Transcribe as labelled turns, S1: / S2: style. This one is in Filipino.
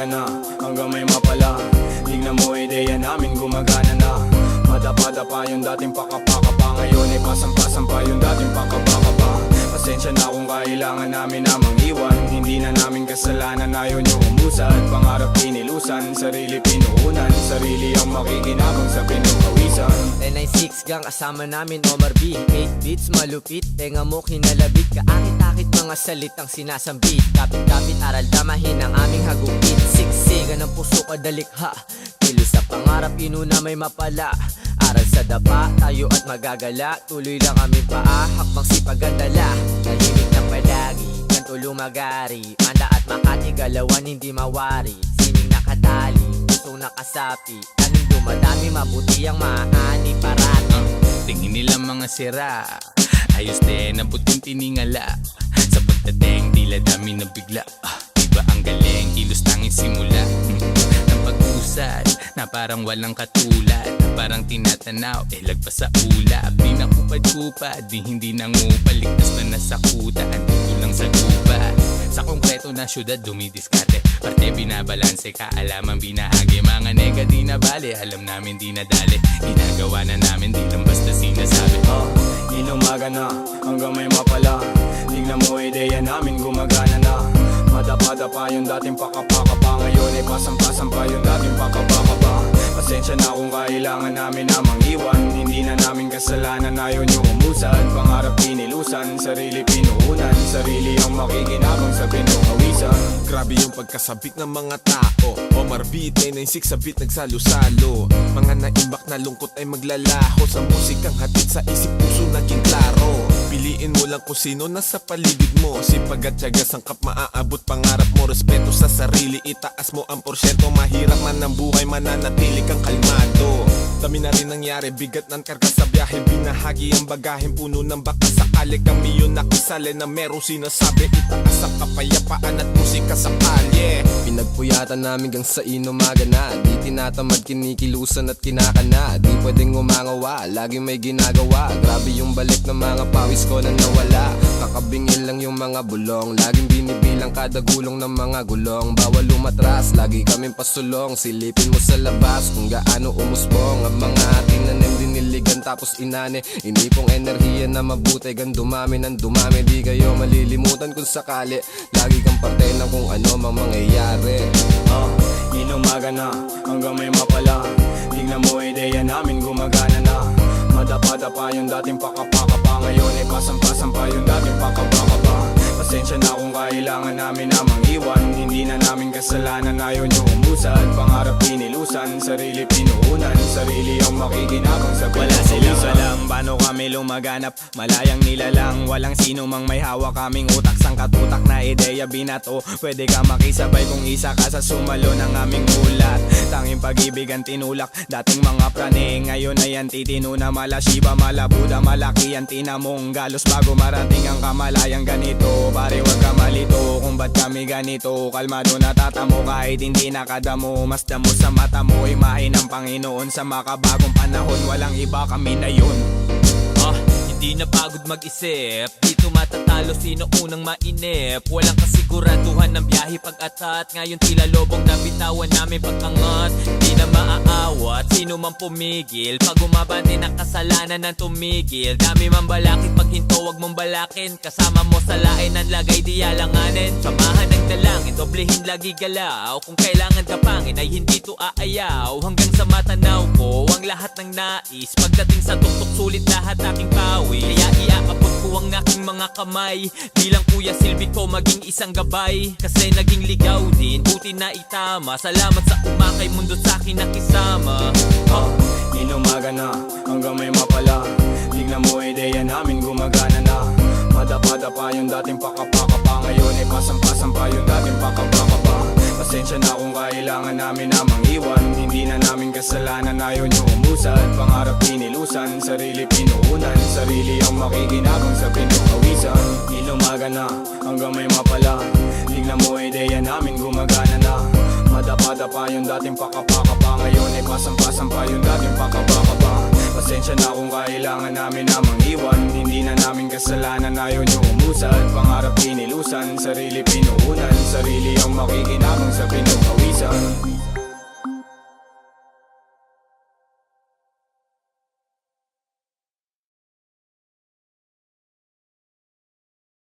S1: umaga na, hanggang may mapala. Tingnan mo ideya namin gumagana na. Madapa-dapa yung dating pakapa-kapa, ngayon ay pasampa-sampa yung dating pakapa-kapa. Pasensya na kung kailangan namin namang iwan. Hindi na namin kasalanan, ayaw nyo umusad. Pangarap pinilusan, sarili pinuunan. Sarili ang makikinabang sa pinukawisan.
S2: 996 gang kasama namin Omar B. 8 beats malupit, tenga mo kinalabit. Kaakit-akit mga salitang sinasambit. Kapit-kapit aral damahin ang aming hagupit. Siksigan ng puso kadalikha, kilos sa pangarap inuna may mapala. Aral sa dapa, tayo at magagala. Tuloy lang aming paa, hakbang sipag at dala. Tahimik ng palagi, ganto lumagari. Manda at Makati, galawan hindi mawari. Sining nakatali, pusong nakasapi. Anong dumadami, mabuti ang maani parati.
S3: Tingin nila mga sira, ayos din ang puting tiningala. Sa pagdating, tila dami na bigla. Iba ang galing, kilos tanging simula. Ng pag-usad, na parang walang katulad. Parang tinatanaw, lagpas sa ulap. Di na kupad-kupad, di hindi nangupal. Ligtas na nasa kuta, andito lang sa lupa. Sa konkreto na syudad, dumidiskarte. Parte binabalanse, kaalaman binahagi. Mga nega di na bale, alam namin di nadali. Ginagawa na namin, di lang basta sinasabi.
S1: Inumaga na, hanggang may mapala. Tingnan mo ideya namin gumagana na. Madapa-dapa yung dating pakapa-kapa, ngayon ay pasampa-sampa yung dating pakapa-kapa. Pasensya na kung kailangan namin namang iwan. Hindi na namin kasalanan, ayaw nyo umusad. Pangarap pinilusan, sarili pinuunan. Sarili ang makikinabang sa pinukawisan.
S4: Grabe yung pagkasabik ng mga tao. Omar B, 996 sa beat nagsalo-salo. Mga naimbak na lungkot ay maglalaho. Sa musikang hatid sa isip puso naging klaro. Piliin mo lang kung sino nasa paligid mo. Sipag at tiyaga sangkap maaabot pangarap mo. Respeto sa sarili, itaas mo ang porsyento. Mahirap man ang buhay, mananatili kang kalmado. Dami na rin nangyari, bigat ng karga sa biyahe. Binahagi ang bagahin, puno ng baka sakali. Kami yun nakisali na merong sinasabi. Itaas ang kapayapaan at musika sa kalye.
S5: Pinagpuyatan namin gang sa inumaga na. Di tinatamad, kinikilusan at kinakana. Di pwedeng umangawa, lagi may ginagawa. Grabe yung balik ng mga pawis ko na nawala. Kakabingin lang yung mga bulong. Laging binibilang kada gulong ng mga gulong. Bawal umatras, lagi kaming pasulong. Silipin mo sa labas kung gaano umusbong. Ang mga tinanim diniligan tapos inane. Inipong enerhiya na mabuti, gan dumami ng dumami. Di kayo malilimutan kung sakali. Lagi kang parte ng kung ano mang mangyayari.
S1: Inumaga na, hanggang may mapala. Tingnan mo ideya namin gumagana na. Madapa-dapa yung dating pakapa-kapa, ngayon ay pasampa-sampa yung dating pakapa-kapa. Pasensya na kung kailangan namin namang iwan. Hindi na namin kasalanan, ayaw nyo umusad. Pangarap pinilusan, sarili pinuunan. Sarili ang makikinabang sa
S6: wala silang alam paano kami lumaganap. Malayang nilalang, walang sino mang may hawak kaming utak. Sang katutak na ideya binato, pwede ka makisabay kung isa ka sa sumalo ng aming ulat. Tanging pag-ibig ang tinulak, dating mga prane. Ngayon ay ang titino na mala Shiba, mala Buddha, malaki ang tinamong galos. Bago marating ang kamalayang ganito, pare wag ka malito kung ba't kami ganito. Kalmado natatamo kahit hindi nakadamo. Mas damo sa mata mo, imahe ng Panginoon. Sa makabagong panahon, walang iba, kami na yun.
S3: Hindi na pagod mag-isip, dito matatalo sino unang mainip. Walang kasiguraduhan ng biyahe pag-atat. Ngayon tila lobong nabitawan namin pag-angat. Di na maaawat, sino man pumigil. Pag umabante ng kasalanan ng tumigil. Dami man balakid, pag hinto wag mong balakin. Kasama mo sa lain ang lagay di alanganin. Samahan ng dalangin, doblehin lagi galaw. Kung kailangan kapangin ay hindi to aayaw. Hanggang sa matanaw ko ang lahat ng nais. Pagdating sa tuktok sulit lahat aking pawi. Kaya iaabot ko ang aking mga kamay. Bilang kuya silbi ko maging isang gabay. Kasi naging ligaw din, buti na itama. Salamat sa umakay mundo sa akin nakisama.
S1: Inumaga na, hanggang may mapala. Tingnan mo ideya namin gumagana na. Madapa-dapa yung dating pakapa-kapa, ngayon ay pasampa-sampa yung dating pakapa-kapa. Pasensya na kung kailangan namin namang iwan. Hindi na namin kasalanan, ayaw nyo umusad. Pangarap pinilusan, sarili pinuunan. Sarili ang makikinabang sa pinukawisan. Inumaga na, hanggang may mapala. Tingnan mo ideya namin gumagana na. Madapa-dapa yung dating pakapa-kapa, ngayon ay pasampa-sampa yung dating pakapa-kapa. Pasensya na kung kailangan namin namang iwan. Hindi na namin kasalanan, ayaw nyo umusad. Pangarap pinilusan, sarili pinuunan. Sarili ang makikinabang sa pinukawisan. dyan